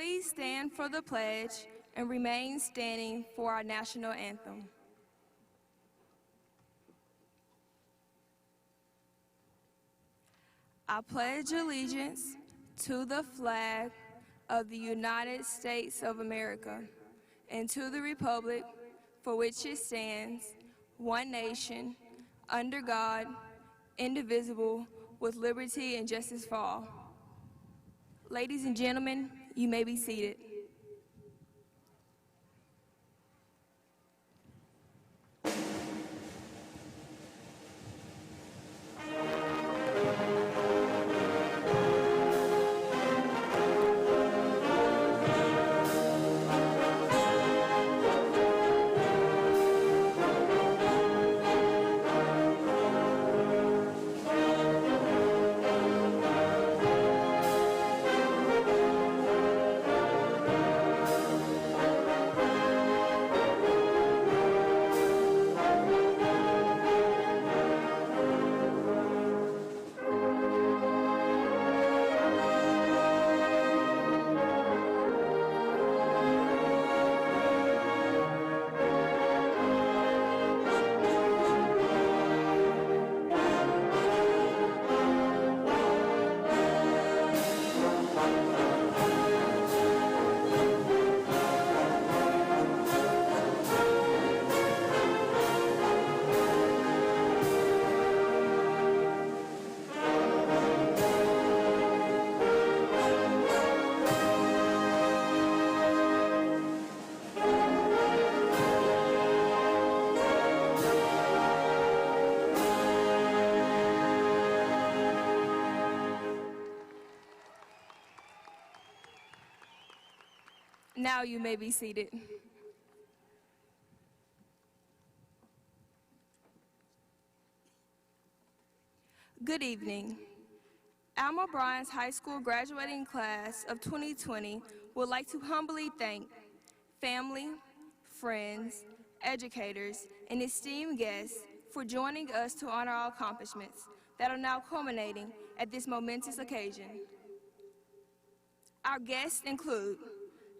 Please stand for the pledge and remain standing for our national anthem. I pledge allegiance to the flag of the United States of America and to the republic for which it stands, one nation, under God, indivisible, with liberty and justice for all. Ladies and gentlemen, you may be seated. Now you may be seated. Good evening. Alma Bryant's high school graduating class of 2020 would like to humbly thank family, friends, educators, and esteemed guests for joining us to honor our accomplishments that are now culminating at this momentous occasion. Our guests include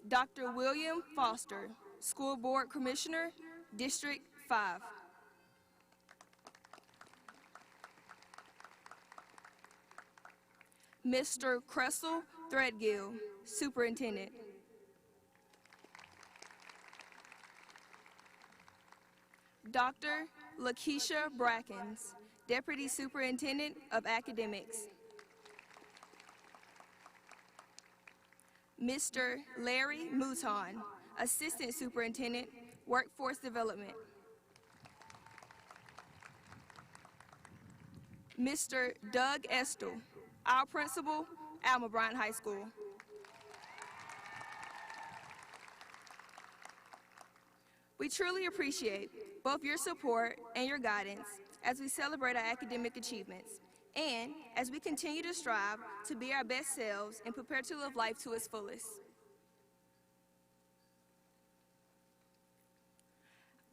Dr. William Foster, School Board Commissioner, District 5. Mr. Cressel Threadgill, Superintendent. Dr. Lakeisha Brackens, Deputy Superintendent of Academics. Mr. Larry Mouton, Assistant Superintendent, Workforce Development. Mr. Doug Estel, our Principal, Alma Bryant High School. We truly appreciate both your support and your guidance as we celebrate our academic achievements and as we continue to strive to be our best selves and prepare to live life to its fullest.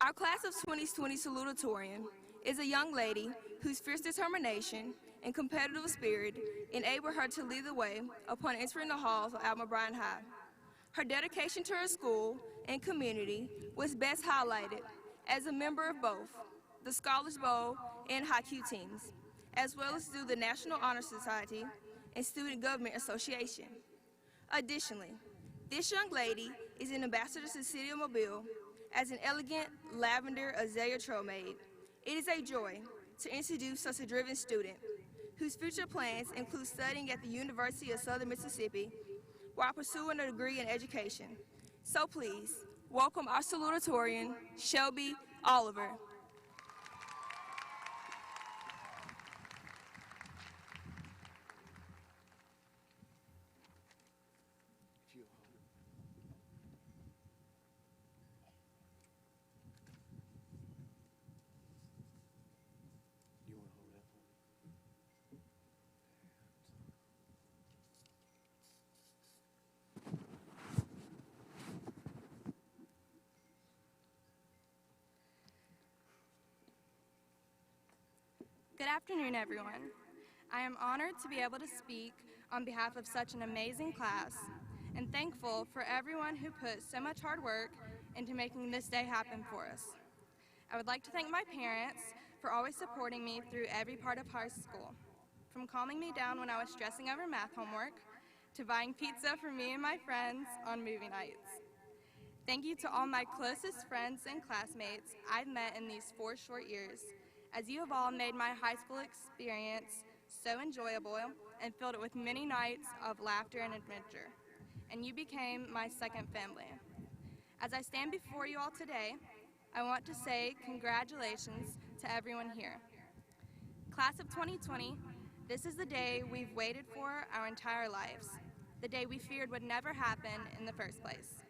Our class of 2020 Salutatorian is a young lady whose fierce determination and competitive spirit enabled her to lead the way upon entering the halls of Alma Bryant High. Her dedication to her school and community was best highlighted as a member of both the Scholars Bowl and High Q teams, as well as through the National Honor Society and Student Government Association. Additionally, this young lady is an ambassador to the City of Mobile as an elegant lavender azalea trail maid. It is a joy to introduce such a driven student whose future plans include studying at the University of Southern Mississippi while pursuing a degree in education. So please, welcome our salutatorian, Shelby Oliver. Good afternoon, everyone. I am honored to be able to speak on behalf of such an amazing class and thankful for everyone who put so much hard work into making this day happen for us. I would like to thank my parents for always supporting me through every part of high school, from calming me down when I was stressing over math homework, to buying pizza for me and my friends on movie nights. Thank you to all my closest friends and classmates I've met in these 4 short years, as you have all made my high school experience so enjoyable and filled it with many nights of laughter and adventure, and you became my second family. As I stand before you all today, I want to say congratulations to everyone here. Class of 2020, this is the day we've waited for our entire lives, the day we feared would never happen in the first place.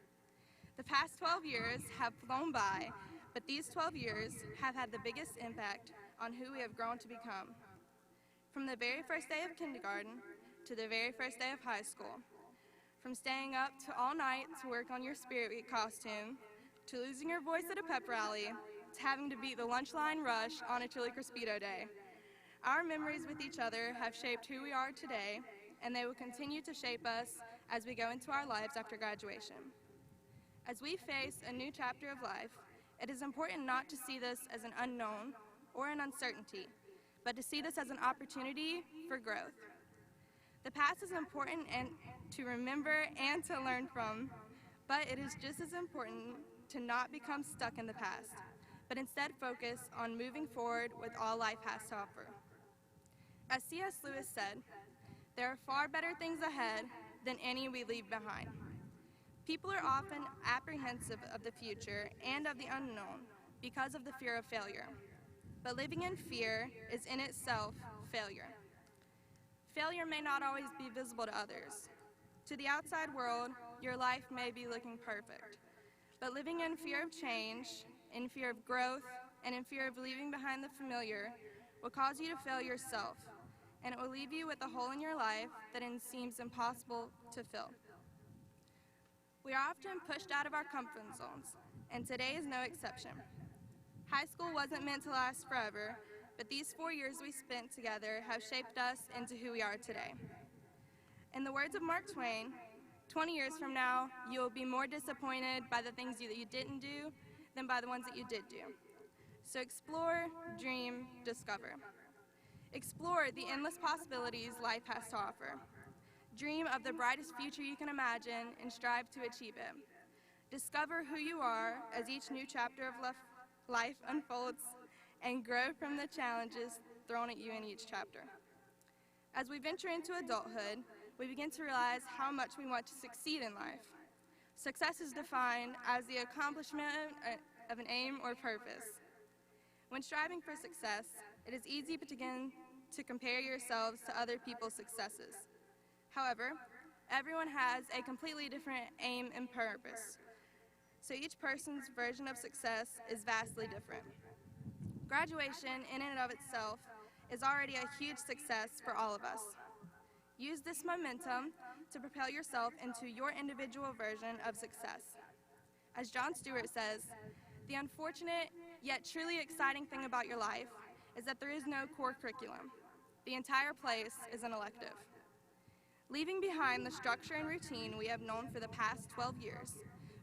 The past 12 years have flown by, but these 12 years have had the biggest impact on who we have grown to become. From the very first day of kindergarten to the very first day of high school, from staying up to all night to work on your Spirit Week costume, to losing your voice at a pep rally, to having to beat the lunch line rush on a chili Crispito day. Our memories with each other have shaped who we are today, and they will continue to shape us as we go into our lives after graduation. As we face a new chapter of life, it is important not to see this as an unknown or an uncertainty, but to see this as an opportunity for growth. The past is important and to remember and to learn from, but it is just as important to not become stuck in the past, but instead focus on moving forward with all life has to offer. As C.S. Lewis said, there are far better things ahead than any we leave behind. People are often apprehensive of the future and of the unknown because of the fear of failure. But living in fear is in itself failure. Failure may not always be visible to others. To the outside world, your life may be looking perfect. But living in fear of change, in fear of growth, and in fear of leaving behind the familiar will cause you to fail yourself, and it will leave you with a hole in your life that seems impossible to fill. We are often pushed out of our comfort zones, and today is no exception. High school wasn't meant to last forever, but these 4 years we spent together have shaped us into who we are today. In the words of Mark Twain, 20 years from now, you will be more disappointed by the things that you didn't do than by the ones that you did do. So explore, dream, discover. Explore the endless possibilities life has to offer. Dream of the brightest future you can imagine and strive to achieve it. Discover who you are as each new chapter of life unfolds, and grow from the challenges thrown at you in each chapter. As we venture into adulthood, we begin to realize how much we want to succeed in life. Success is defined as the accomplishment of an aim or purpose. When striving for success, it is easy to begin to compare yourselves to other people's successes. However, everyone has a completely different aim and purpose, so each person's version of success is vastly different. Graduation, in and of itself, is already a huge success for all of us. Use this momentum to propel yourself into your individual version of success. As John Stewart says, the unfortunate yet truly exciting thing about your life is that there is no core curriculum. The entire place is an elective. Leaving behind the structure and routine we have known for the past 12 years,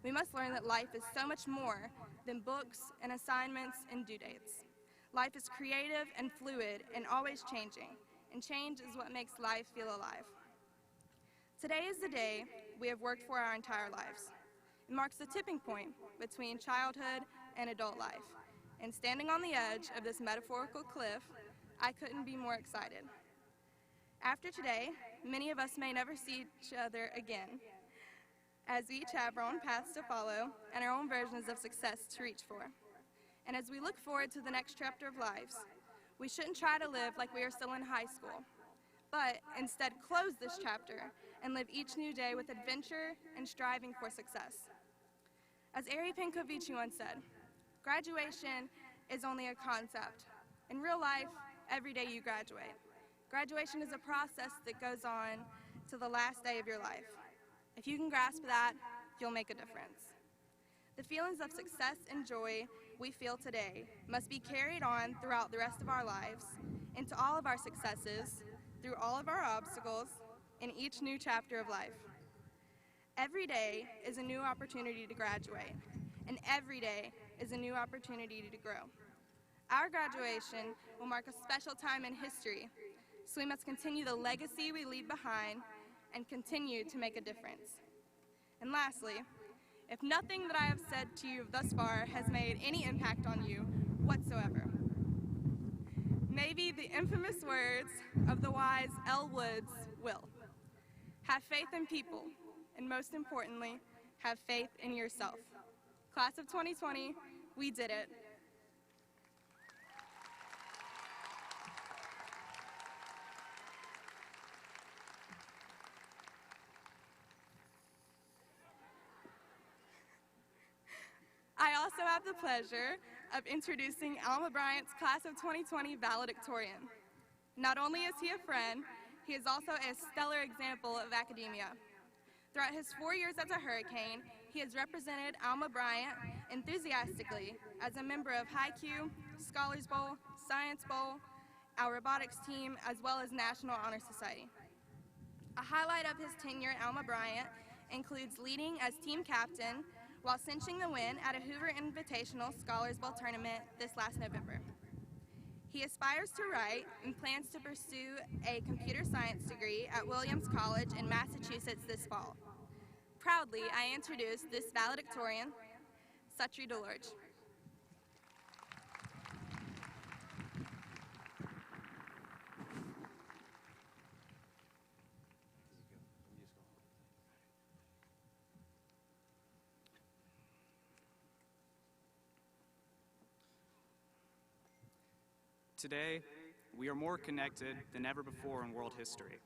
we must learn that life is so much more than books and assignments and due dates. Life is creative and fluid and always changing, and change is what makes life feel alive. Today is the day we have worked for our entire lives. It marks the tipping point between childhood and adult life, and standing on the edge of this metaphorical cliff, I couldn't be more excited. After today, many of us may never see each other again, as we each have our own paths to follow and our own versions of success to reach for. And as we look forward to the next chapter of lives, we shouldn't try to live like we are still in high school, but instead close this chapter and live each new day with adventure and striving for success. As Ari Pankovici once said, graduation is only a concept. In real life, every day you graduate. Graduation is a process that goes on to the last day of your life. If you can grasp that, you'll make a difference. The feelings of success and joy we feel today must be carried on throughout the rest of our lives, into all of our successes, through all of our obstacles, in each new chapter of life. Every day is a new opportunity to graduate, and every day is a new opportunity to grow. Our graduation will mark a special time in history, so we must continue the legacy we leave behind and continue to make a difference. And lastly, if nothing that I have said to you thus far has made any impact on you whatsoever, maybe the infamous words of the wise L. Woods will. Have faith in people, and most importantly, have faith in yourself. Class of 2020, we did it. I also have the pleasure of introducing Alma Bryant's Class of 2020 Valedictorian. Not only is he a friend, he is also a stellar example of academia. Throughout his 4 years as a Hurricane, he has represented Alma Bryant enthusiastically as a member of High Q, Scholars Bowl, Science Bowl, our robotics team, as well as National Honor Society. A highlight of his tenure at Alma Bryant includes leading as team captain while cinching the win at a Hoover Invitational Scholars Bowl tournament this last November. He aspires to write and plans to pursue a computer science degree at Williams College in Massachusetts this fall. Proudly, I introduce this valedictorian, Sutri Delorge. Today, we are more connected than ever before in world history.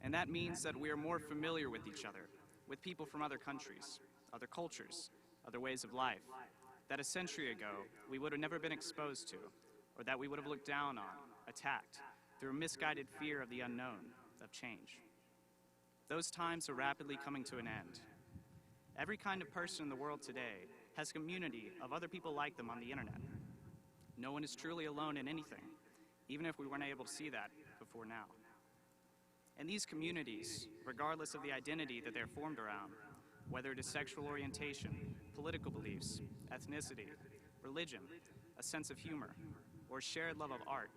And that means that we are more familiar with each other, with people from other countries, other cultures, other ways of life, that a century ago we would have never been exposed to, or that we would have looked down on, attacked, through a misguided fear of the unknown, of change. Those times are rapidly coming to an end. Every kind of person in the world today has a community of other people like them on the internet. No one is truly alone in anything, even if we weren't able to see that before now. And these communities, regardless of the identity that they're formed around, whether it is sexual orientation, political beliefs, ethnicity, religion, a sense of humor, or a shared love of art,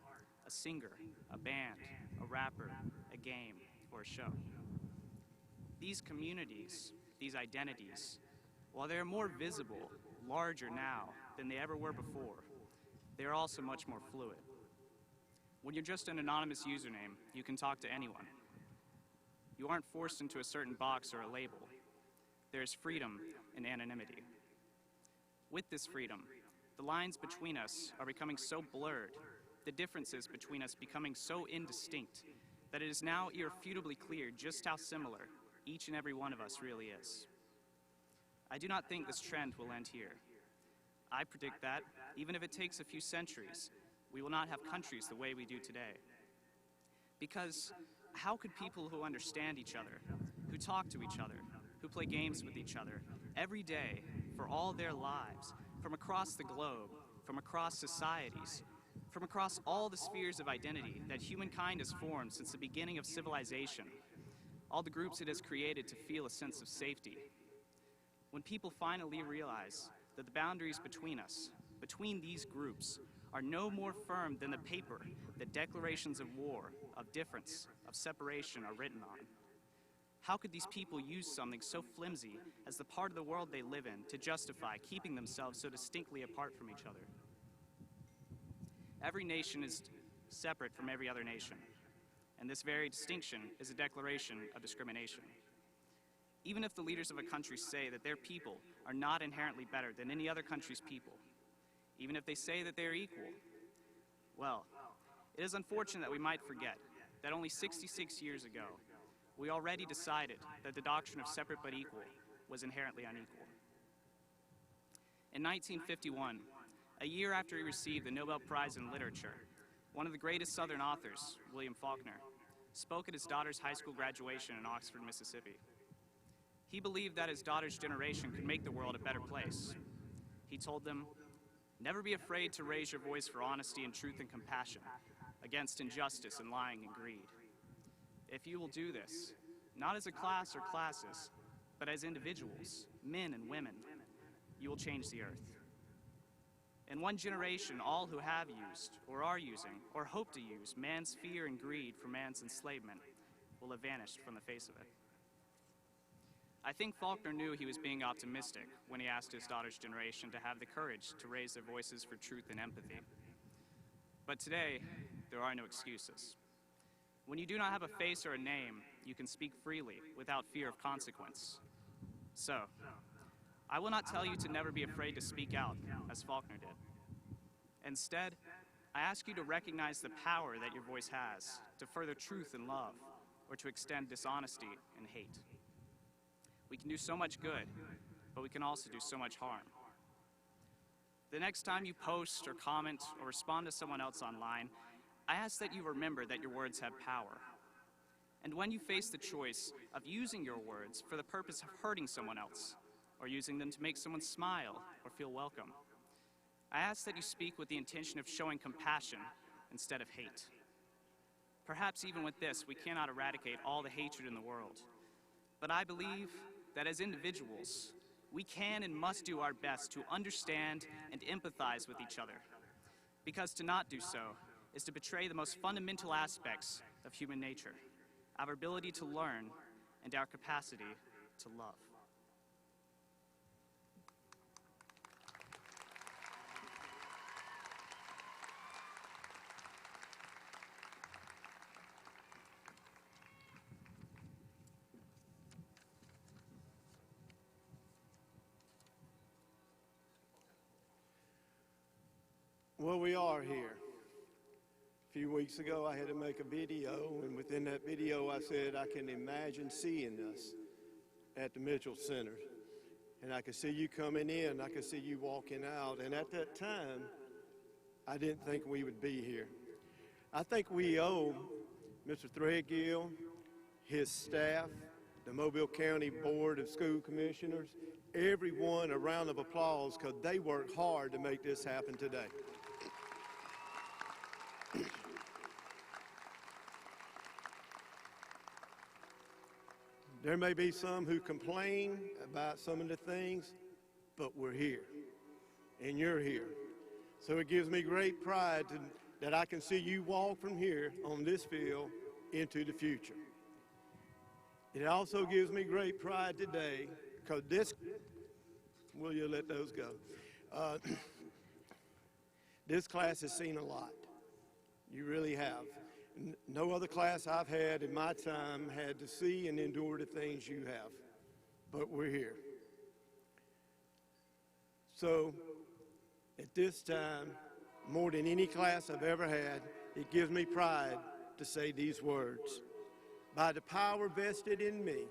a singer, a band, a rapper, a game, or a show. These communities, these identities, while they are more visible, larger now than they ever were before, they are also much more fluid. When you're just an anonymous username, you can talk to anyone. You aren't forced into a certain box or a label. There is freedom in anonymity. With this freedom, the lines between us are becoming so blurred, the differences between us becoming so indistinct, that it is now irrefutably clear just how similar each and every one of us really is. I do not think this trend will end here. I predict that, even if it takes a few centuries, we will not have countries the way we do today. Because how could people who understand each other, who talk to each other, who play games with each other, every day, for all their lives, from across the globe, from across societies, from across all the spheres of identity that humankind has formed since the beginning of civilization, all the groups it has created to feel a sense of safety, when people finally realize that the boundaries between us, between these groups, are no more firm than the paper that declarations of war, of difference, of separation are written on. How could these people use something so flimsy as the part of the world they live in to justify keeping themselves so distinctly apart from each other? Every nation is separate from every other nation, and this very distinction is a declaration of discrimination. Even if the leaders of a country say that their people are not inherently better than any other country's people, even if they say that they are equal, well, it is unfortunate that we might forget that only 66 years ago, we already decided that the doctrine of separate but equal was inherently unequal. In 1951, a year after he received the Nobel Prize in Literature, one of the greatest Southern authors, William Faulkner, spoke at his daughter's high school graduation in Oxford, Mississippi. He believed that his daughter's generation could make the world a better place. He told them, "Never be afraid to raise your voice for honesty and truth and compassion against injustice and lying and greed. If you will do this, not as a class or classes, but as individuals, men and women, you will change the earth. In one generation, all who have used, or are using, or hope to use man's fear and greed for man's enslavement will have vanished from the face of it. I think Faulkner knew he was being optimistic when he asked his daughter's generation to have the courage to raise their voices for truth and empathy. But today, there are no excuses. When you do not have a face or a name, you can speak freely without fear of consequence. So, I will not tell you to never be afraid to speak out, as Faulkner did. Instead, I ask you to recognize the power that your voice has to further truth and love, or to extend dishonesty and hate. We can do so much good, but we can also do so much harm. The next time you post or comment or respond to someone else online, I ask that you remember that your words have power. And when you face the choice of using your words for the purpose of hurting someone else, or using them to make someone smile or feel welcome, I ask that you speak with the intention of showing compassion instead of hate. Perhaps even with this, we cannot eradicate all the hatred in the world, but I believe that as individuals, we can and must do our best to understand and empathize with each other, because to not do so is to betray the most fundamental aspects of human nature, our ability to learn and our capacity to love. Well, we are here. A few weeks ago, I had to make a video, and within that video, I said I can imagine seeing us at the Mitchell Center. And I could see you coming in, I could see you walking out, and at that time, I didn't think we would be here. I think we owe Mr. Threadgill, his staff, the Mobile County Board of School Commissioners, everyone a round of applause, because they worked hard to make this happen today. There may be some who complain about some of the things, but we're here, and you're here. So it gives me great pride that I can see you walk from here on this field into the future. It also gives me great pride today, because will you let those go? This class has seen a lot. You really have. No other class I've had in my time had to see and endure the things you have, but we're here. So at this time, more than any class I've ever had, it gives me pride to say these words. By the power vested in me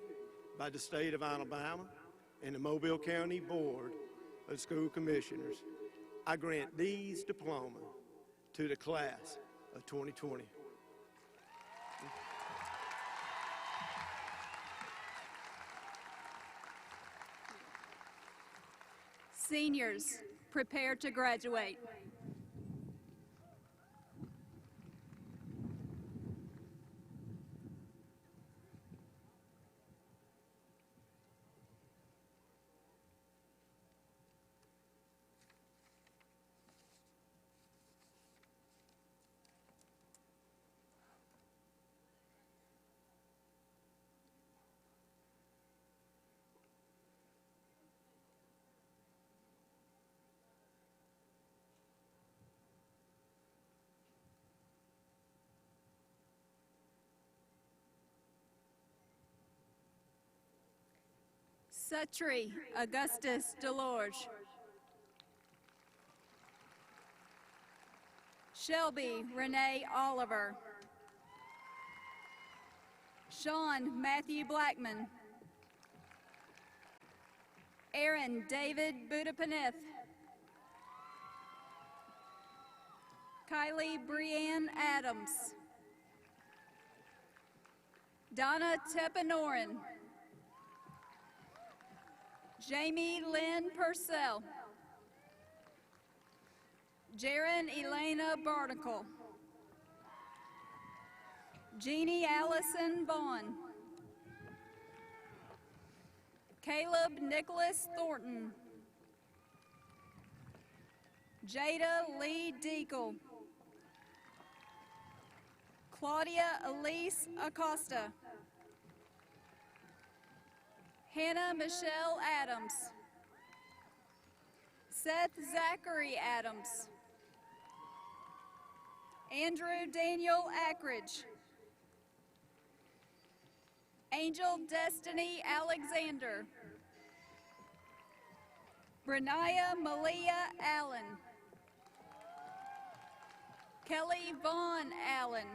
by the state of Alabama and the Mobile County Board of School Commissioners, I grant these diplomas to the class of 2020. Seniors, prepare to graduate. Suttree Augustus DeLorge. Shelby Renee Oliver. Sean Matthew Blackman. Aaron David Budapinith. Kylie Brianne Adams. Donna Tepanorin. Jamie Lynn Purcell. Jaren Elena Barnacle. Jeannie Allison Vaughn. Caleb Nicholas Thornton. Jada Lee Deagle. Claudia Elise Acosta. Hannah Michelle Adams. Seth Zachary Adams. Andrew Daniel Ackridge. Angel Destiny Alexander. Renaya Malia Allen. Kelly Vaughn Allen.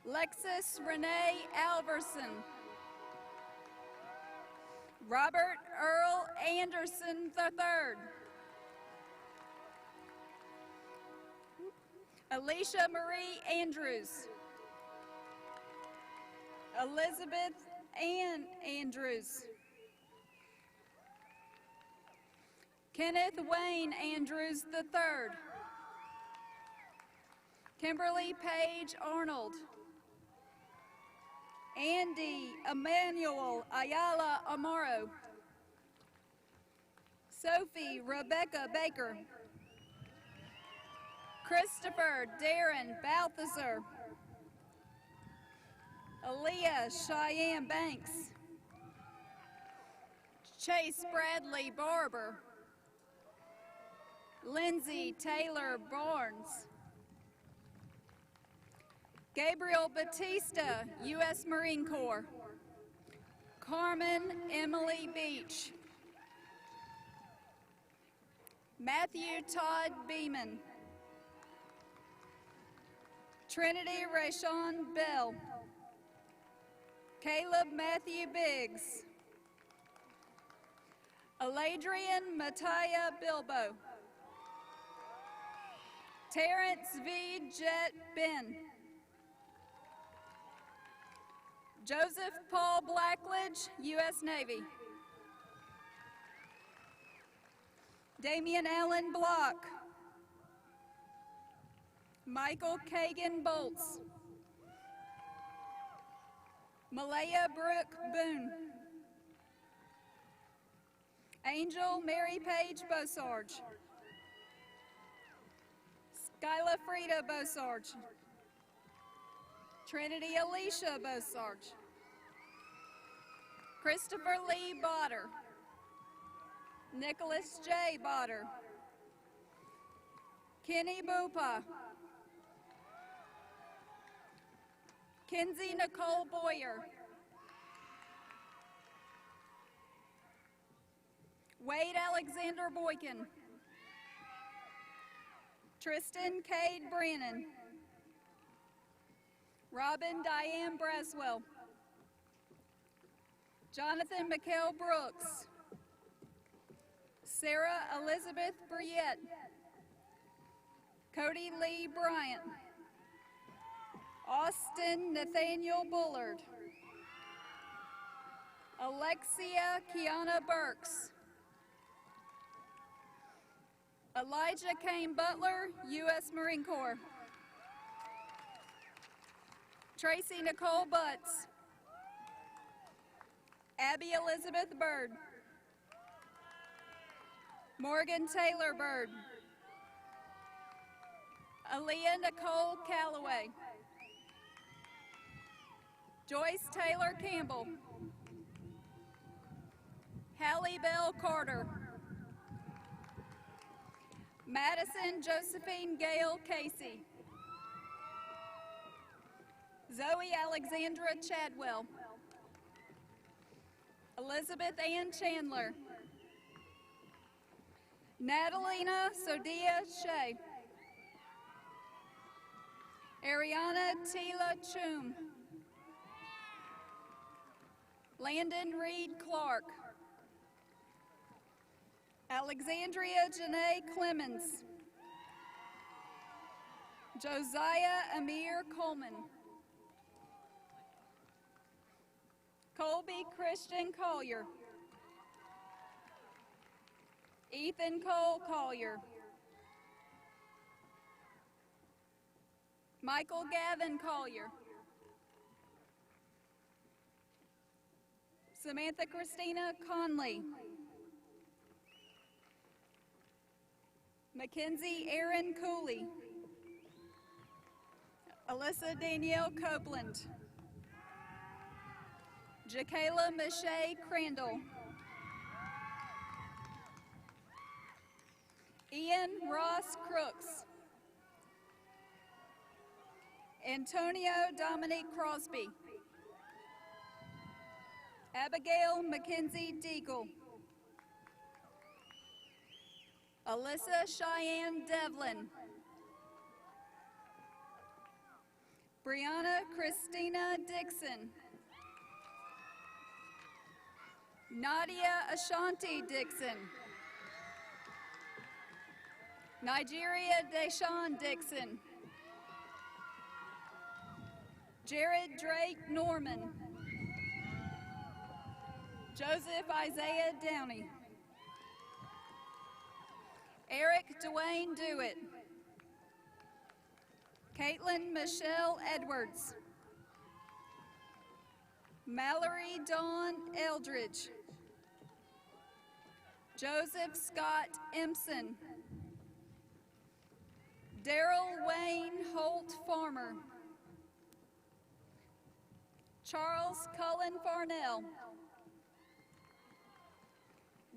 Lexus Renee Alverson. Robert Earl Anderson III. Alicia Marie Andrews. Elizabeth Ann Andrews. Kenneth Wayne Andrews III. Kimberly Page Arnold. Andy Emmanuel Ayala Amaro. Sophie Rebecca Baker. Christopher Darren Balthazar. Aaliyah Cheyenne Banks. Chase Bradley Barber. Lindsay Taylor Barnes. Gabriel Batista, U.S. Marine Corps. Carmen Emily Beach. Matthew Todd Beeman. Trinity Rayshawn Bell. Caleb Matthew Biggs. Aladrian Mattia Bilbo. Terrence V. Jet Ben. Joseph Paul Blackledge, U.S. Navy. Damian Allen Block. Michael Kagan Bolts. Malaya Brooke Boone. Angel Mary Page Bosarge. Skyla Frida Bosarge. Trinity Alicia Bosarge. Christopher Lee Botter. Nicholas J. Botter. Kenny Bupa. Kenzie Nicole Boyer. Wade Alexander Boykin. Tristan Cade Brannon. Robin Diane Braswell. Jonathan McKell Brooks. Sarah Elizabeth Briette. Cody Lee Bryant. Austin Nathaniel Bullard. Alexia Kiana Burks. Elijah Kane Butler, U.S. Marine Corps. Tracy Nicole Butts. Abby Elizabeth Bird. Morgan Taylor Bird. Aaliyah Nicole Calloway. Joyce Taylor Campbell. Hallie Bell Carter. Madison Josephine Gale Casey. Zoe Alexandra Chadwell. Elizabeth Ann Chandler. Natalina Sodia Shea. Ariana Tila Chum. Landon Reed Clark. Alexandria Janae Clemens. Josiah Amir Coleman. Colby Christian Collier. Ethan Cole Collier. Michael Gavin Collier. Samantha Christina Conley. Mackenzie Erin Cooley. Alyssa Danielle Copeland. Jakayla Mache Crandall. Ian Ross Crooks. Antonio Dominique Crosby. Abigail Mackenzie Deagle. Alyssa Cheyenne Devlin. Brianna Christina Dixon. Nadia Ashanti Dixon. Nigeria Deshawn Dixon. Jared Drake Norman. Joseph Isaiah Downey. Eric Dwayne Dewitt. Caitlin Michelle Edwards. Mallory Dawn Eldridge. Joseph Scott Empson. Daryl Wayne Holt Farmer. Charles Cullen Farnell.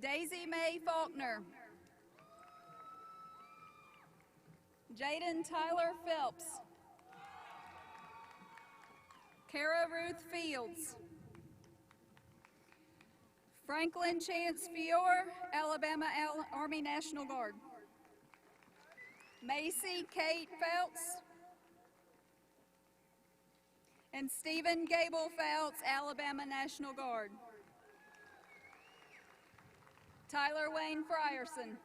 Daisy Mae Faulkner. Jaden Tyler Phelps. Kara Ruth Fields. Franklin Chance Fiore, Alabama Army National Guard. Macy Kate Fouts. And Stephen Gable Fouts, Alabama National Guard. Tyler Wayne Frierson.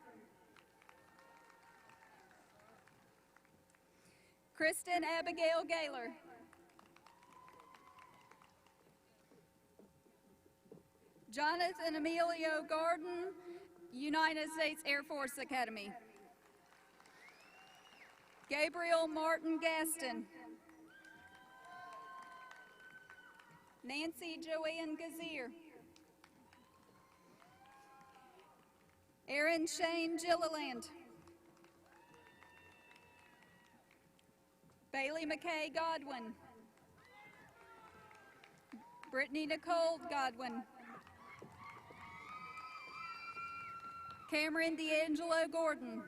Kristen Abigail Gaylor. Jonathan Emilio Garden, United States Air Force Academy. Gabriel Martin Gaston. Nancy Joanne Gazier. Aaron Shane Gilliland. Bailey McKay Godwin. Brittany Nicole Godwin. Cameron D'Angelo Gordon.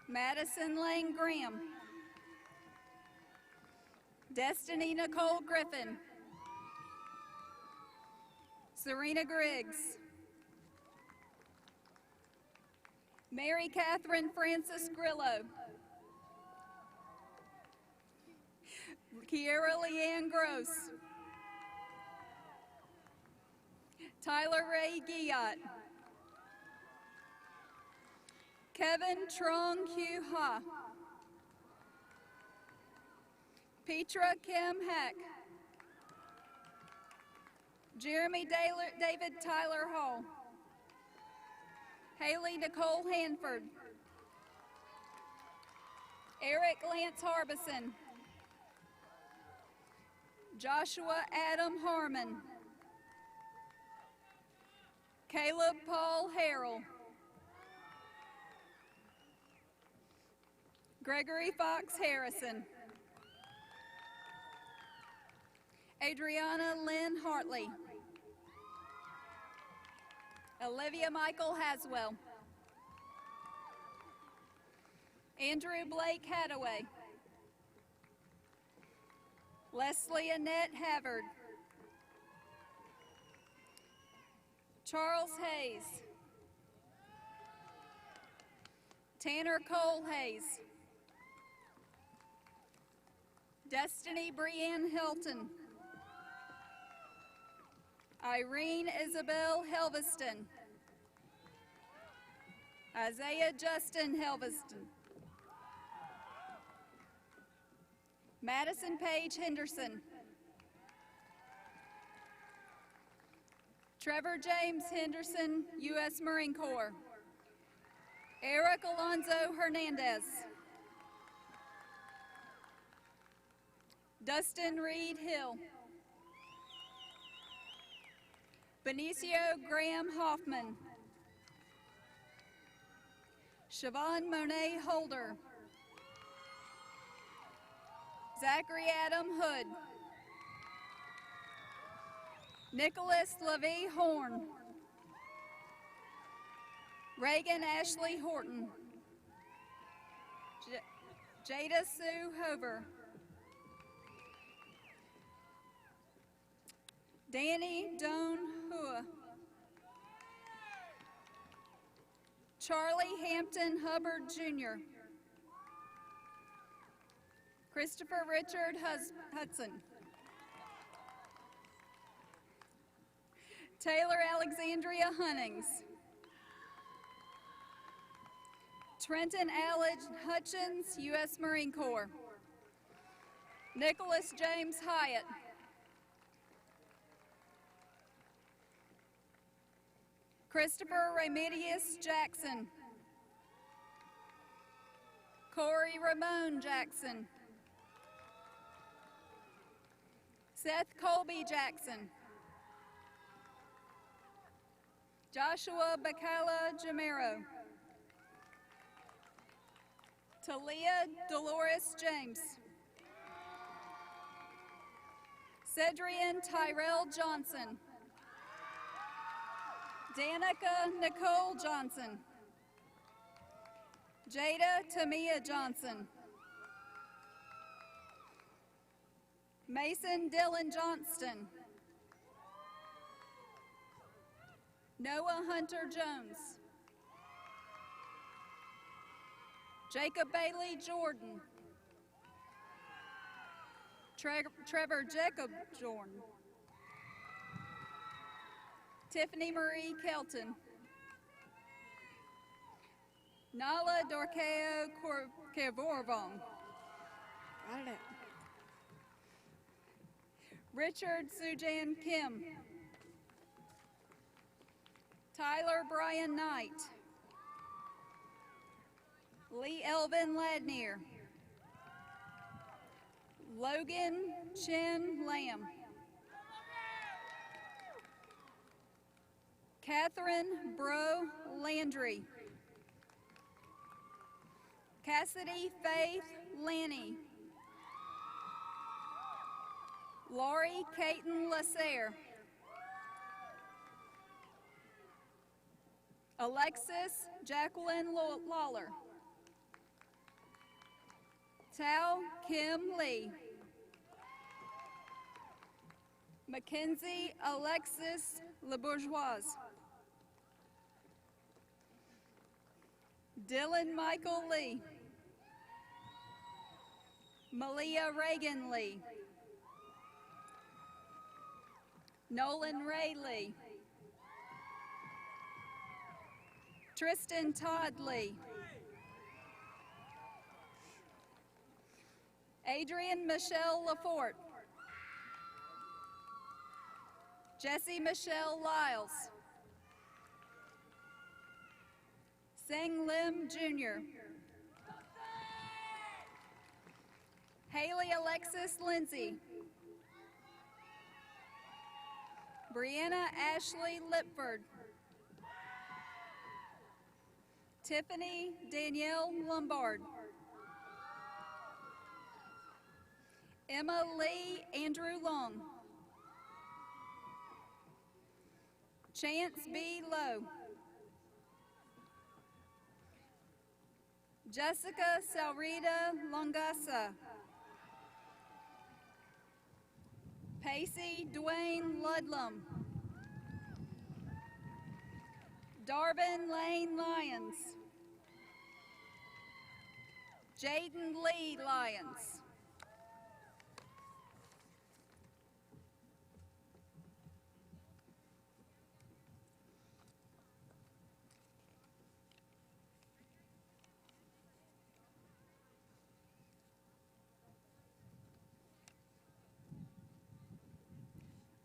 Madison Lane Graham. Destiny Nicole Griffin. Serena Griggs. Mary Catherine Francis Grillo. Kiera Leanne Gross. Tyler Ray Giat. Kevin Trong Hugh Ha. Petra Kim Hack. Jeremy David Tyler Hall. Haley Nicole Hanford. Eric Lance Harbison. Joshua Adam Harmon. Caleb Paul Harrell. Gregory Fox Harrison. Adriana Lynn Hartley. Olivia Michael Haswell. Andrew Blake Hadaway. Leslie Annette Havard. Charles Hayes. Tanner Cole Hayes. Destiny Brianne Hilton. Irene Isabel Helveston. Isaiah Justin Helveston. Madison Paige Henderson. Trevor James Henderson, U.S. Marine Corps. Eric Alonzo Hernandez. Dustin Reed Hill. Benicio Graham Hoffman. Siobhan Monet Holder. Zachary Adam Hood. Nicholas LaVie Horn. Reagan Ashley Horton. Jada Sue Hover. Danny Doan Hua. Charlie Hampton Hubbard Jr. Christopher Richard Hudson. Taylor Alexandria Hunnings. Trenton Allage Hutchins, U.S. Marine Corps. Nicholas James Hyatt. Christopher Remedius Jackson. Corey Ramon Jackson. Seth Colby Jackson. Joshua Bacala Jamero. Talia Dolores James. Cedrian Tyrell Johnson. Danica Nicole Johnson. Jada Tamia Johnson. Mason Dylan Johnston. Noah Hunter Jones. Jacob Bailey Jordan. Trevor Jacob Jordan. Tiffany Marie Kelton. Nala Dorkeo Kevorvong. Richard Sujan Kim. Tyler Brian Knight. Lee Elvin Ladnier. Logan Chen Lamb. Catherine Bro Landry. Cassidy Faith Lanny. Laurie Caton Lasser. Alexis Jacqueline Lawler. Tao Kim Lee. Mackenzie Alexis LeBourgeois. Dylan Michael Lee. Malia Reagan Lee. Nolan Ray Lee. Tristan Todd Lee. Adrian Michelle Lafort. Jesse Michelle Lyles. Sang Lim Jr. Haley Alexis Lindsay. Brianna Ashley Lipford. Tiffany Danielle Lombard. Emma Lee Andrew Long. Chance B. Lowe. Jessica Salrita Longasa. Pacey Dwayne Ludlum. Darvin Lane Lyons. Jaden Lee Lyons.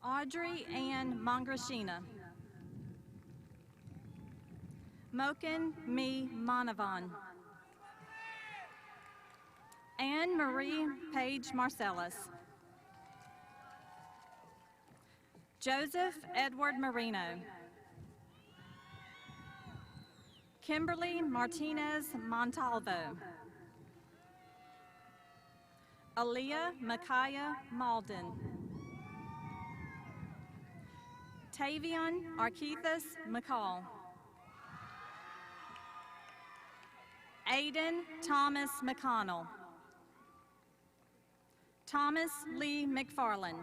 Audrey Ann Mangrashina. Moken Me Manavan. Anne Marie Page Marcellus. Joseph Edward Marino. Kimberly Martinez Montalvo. Aaliyah Micaiah Malden. Tavion Arkeithus McCall. Aiden Thomas McConnell. Thomas Lee McFarland.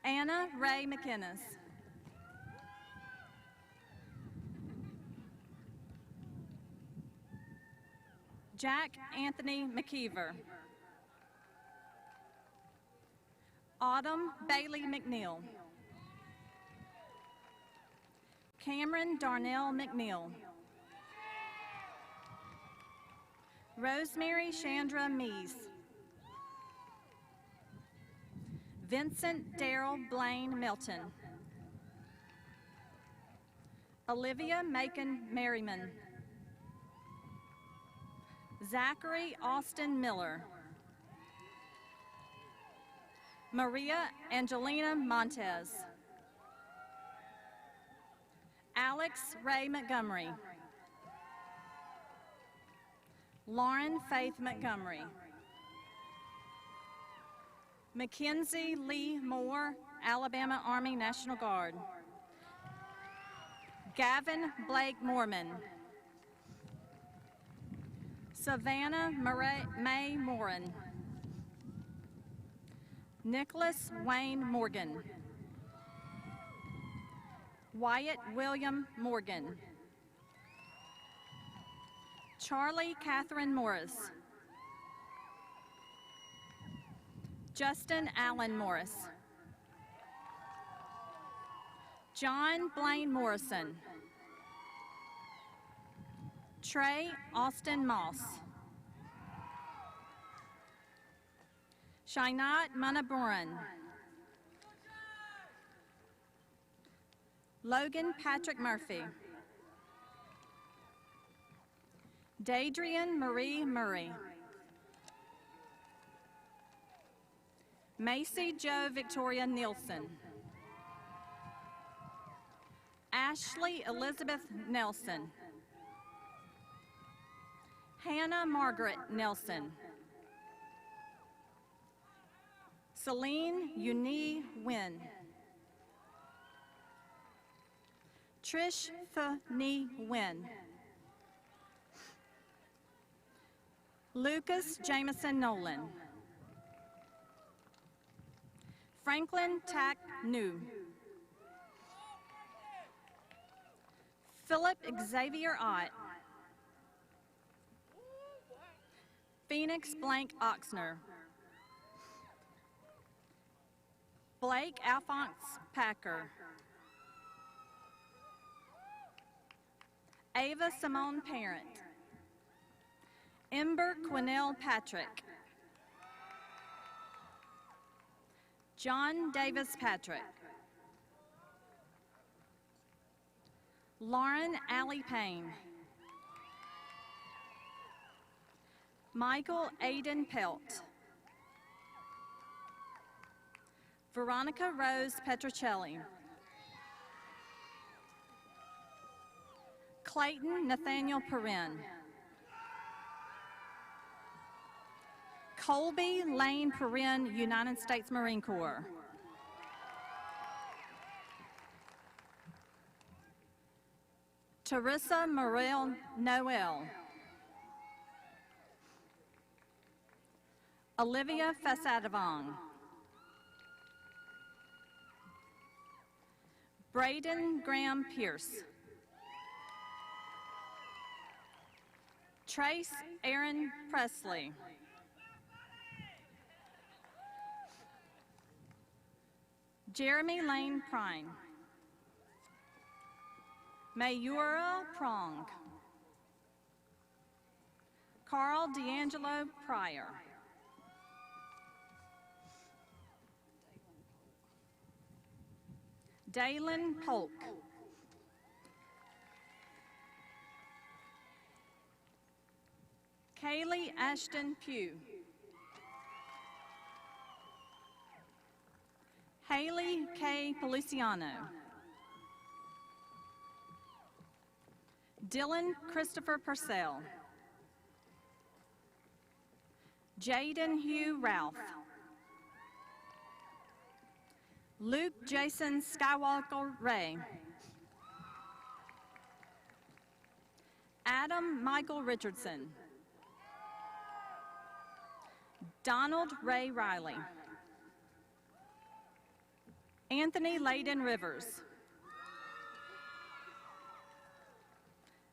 Anna Ray McInnes. Jack Anthony McKeever. Autumn Bailey McNeil. Cameron Darnell McNeil. Rosemary Chandra Meese. Vincent Darrell Blaine Milton. Olivia Macon Merriman. Zachary Austin Miller. Maria Angelina Montez. Alex Ray Montgomery. Lauren Faith Montgomery. Mackenzie Lee Moore, Alabama Army National Guard. Gavin Blake Mormon. Savannah May Morin. Nicholas Wayne Morgan. Wyatt William Morgan. Charlie Catherine Morris. Justin Allen Morris. John Blaine Morrison. Trey Austin Moss. Shainat Munaburan. Logan Patrick Murphy. Daedrian Marie Murray. Macy Jo Victoria Nielsen. Ashley Elizabeth Nelson. Hannah Margaret Nelson. Celine Uni Wynn. Trish Ni Wynn. Lucas Jameson Nolan. Franklin Tak Nu. Philip Xavier Ott. Phoenix Blank Oxner. Blake Alphonse Packer. Ava Simone Parent. Ember Quinnell Patrick. John Davis Patrick. Lauren Allie Payne. Michael Aiden Pelt. Veronica Rose Petrocelli. Clayton Nathaniel Perrin. Colby Lane Perrin, United States Marine Corps. Teresa Morel Noel. Olivia Fasadavong. Braden Graham Pierce. Trace Aaron Presley. Jeremy Lane Prine. Mayura Prong. Carl D'Angelo Pryor. Dalen Polk. Kaylee Ashton Pugh. Haley K. Feliciano. Dylan Christopher Purcell. Jaden Hugh Ralph. Luke Jason Skywalker Ray. Adam Michael Richardson. Donald Ray Riley. Anthony Layden Rivers.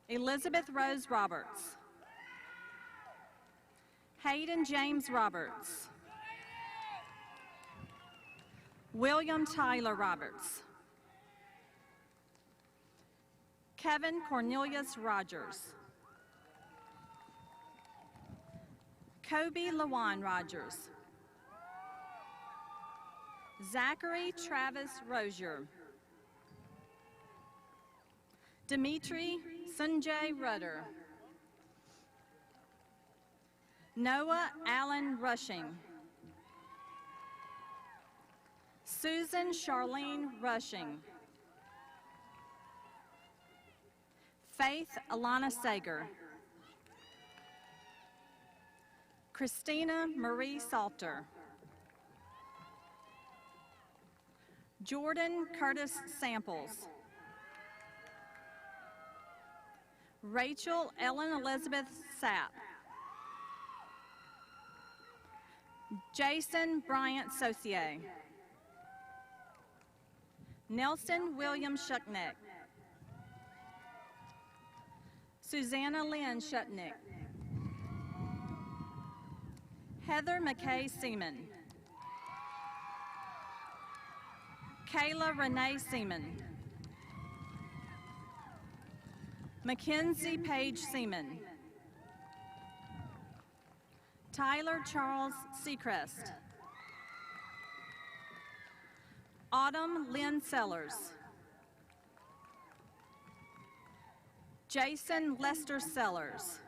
Elizabeth Rose Roberts. Hayden James Roberts. William Tyler Roberts. Kevin Cornelius Rogers. Kobe LaJuan Rogers. Zachary Travis Rozier. Dimitri Sunjay Rudder. Noah Allen Rushing. Susan Charlene Rushing. Faith Alana Sager. Christina Marie Salter. Jordan Curtis Samples. Rachel Ellen Elizabeth Sapp. Jason Bryant Saucier. Nelson William Shucknick. Susanna Lynn Shutnick. Heather McKay Seaman. Kayla Renee Seaman. Mackenzie Page Seaman. Tyler Charles Seacrest. Autumn Lynn Sellers. Jason Lester Sellers.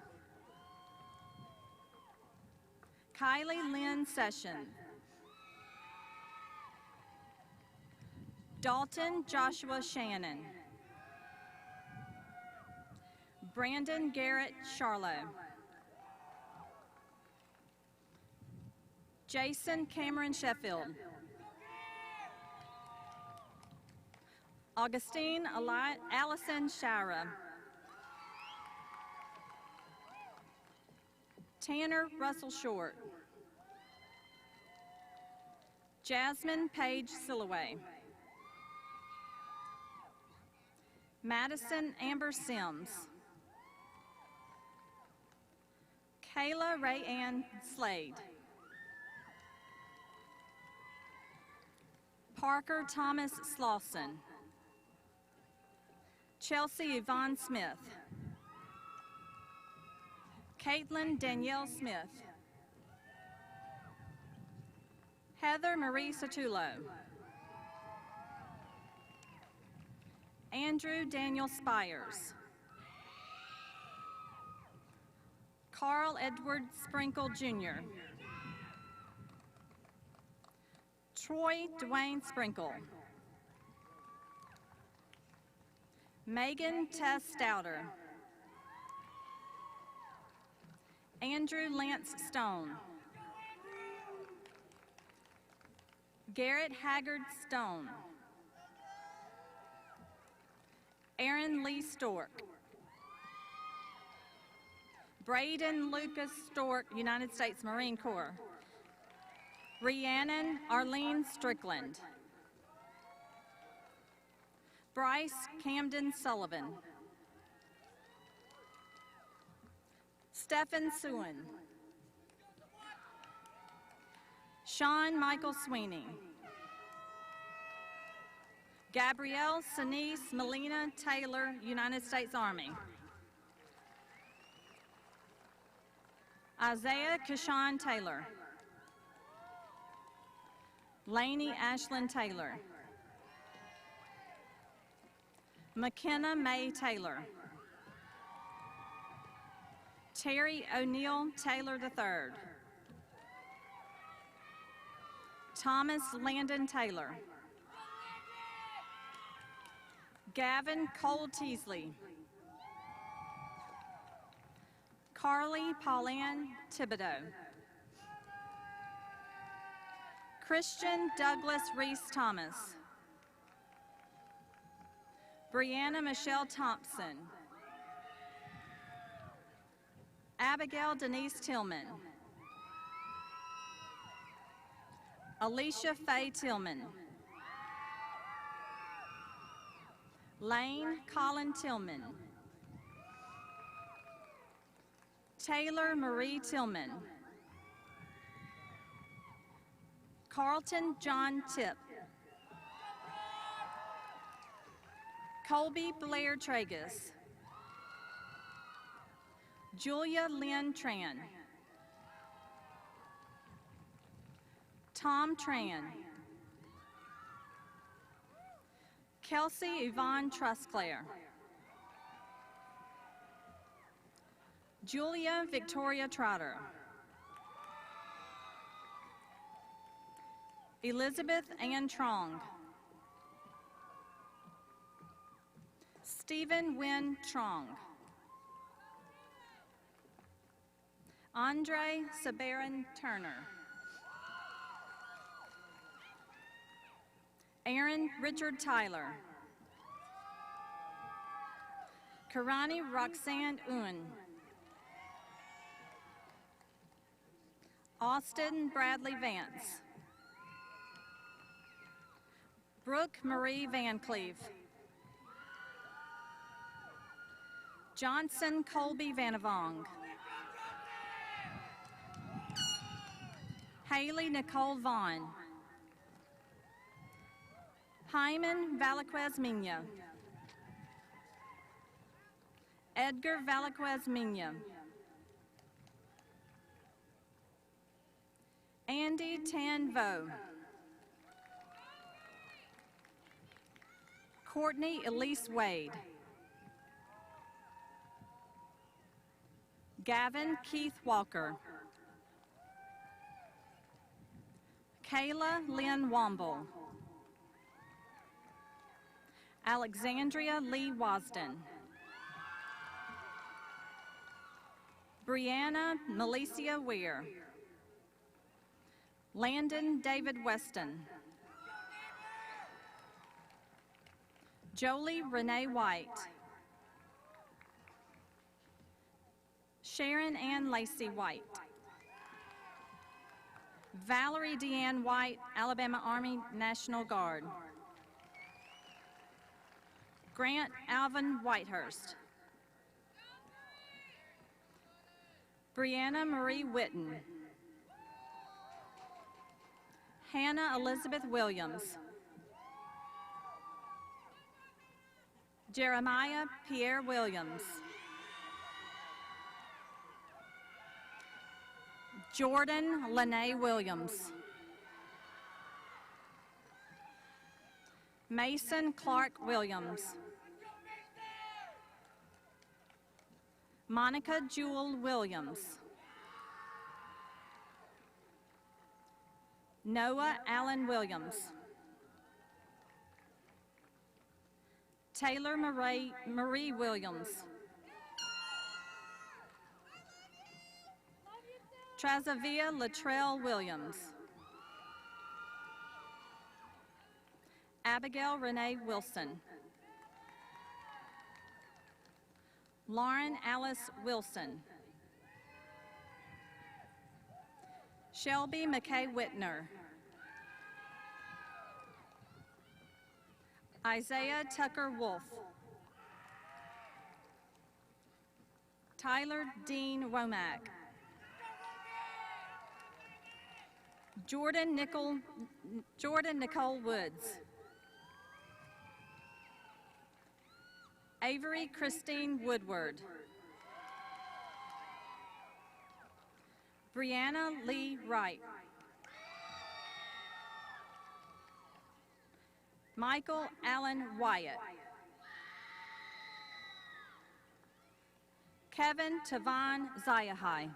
Kylie Lynn Session. Dalton Joshua Shannon. Brandon Garrett Charlo. Jason Cameron Sheffield. Augustine Allison Shara. Tanner Russell Short. Jasmine Page Silloway. Madison Amber Sims. Kayla Ray Ann Slade. Parker Thomas Slauson. Chelsea Yvonne Smith. Caitlin Danielle Smith. Heather Marie Satulo. Andrew Daniel Spires. Carl Edward Sprinkle Jr. Troy Dwayne Sprinkle. Megan Tess Stouter. Andrew Lance Stone. Garrett Haggard Stone. Aaron Lee Stork. Braden Lucas Stork, United States Marine Corps. Rhiannon Arlene Strickland. Bryce Camden Sullivan. Stephen Sewin. Sean Michael Sweeney. Gabrielle Sinise Melina Taylor, United States Army. Isaiah Kashawn Taylor. Lainey Ashlyn Taylor. McKenna May Taylor. Terry O'Neill Taylor III. Thomas Landon Taylor. Gavin Cole Teasley. Carly Pauline Thibodeau. Christian Douglas Reese Thomas. Brianna Michelle Thompson. Abigail Denise Tillman. Alicia Faye Tillman. Lane Colin Tillman. Taylor Marie Tillman. Carlton John Tipp. Colby Blair Tragus. Julia Lynn Tran. Tom Tran. Kelsey Yvonne Trusclair. Julia Victoria Trotter. Elizabeth Ann Trong. Stephen Wynn Trong. Andre Sabarin Turner. Aaron Richard Tyler. Karani Roxanne Owen. Austin Bradley Vance. Brooke Marie Van Cleve. Johnson Colby Vanavong. Haley Nicole Vaughn. Hyman Valaquez Minya. Edgar Valaquez Minya. Andy Tan Vo. Courtney Elise Wade. Gavin Keith Walker. Kayla Lynn Womble. Alexandria Lee Wasden. Brianna Melicia Weir. Landon David Weston. Jolie Renee White. Sharon Ann Lacey White. Valerie Deanne White, Alabama Army National Guard. Grant Alvin Whitehurst. Brianna Marie Witten. Hannah Elizabeth Williams. Jeremiah Pierre Williams. Jordan Lene Williams. Mason Clark Williams. Monica Jewel Williams. Noah Allen Williams. Taylor Marie Williams. Trazavia Latrell Williams. Abigail Renee Wilson. Lauren Alice Wilson. Shelby McKay Whitner. Isaiah Tucker Wolf. Tyler Dean Womack. Jordan Nicole Woods. Avery Christine Woodward. Brianna Lee Wright. Michael Allen Wyatt. Kevin Tavon Zayahai.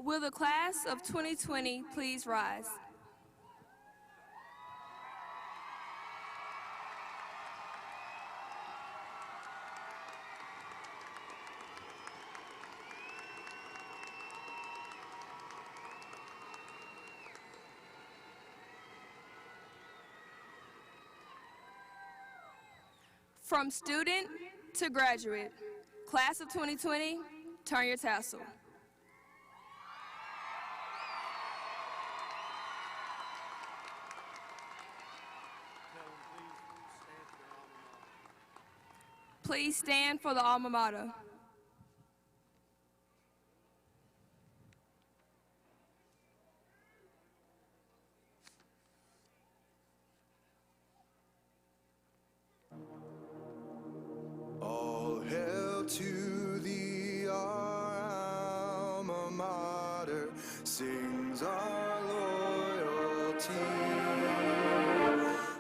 Will the class of 2020 please rise? From student to graduate, class of 2020, turn your tassel. Please stand for the alma mater. All hail to the alma mater, sings our loyalty.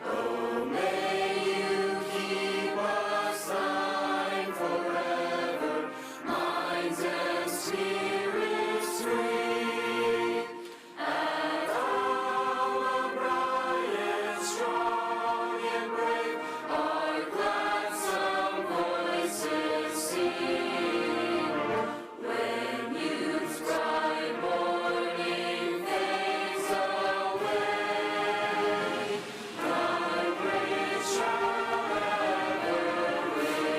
Oh, may you keep us thine forever, minds and spirits free. At Alma, Bryant, strong and brave, our gladsome voices sing. When youth's bright morning fades away, thy praise shall ever ring.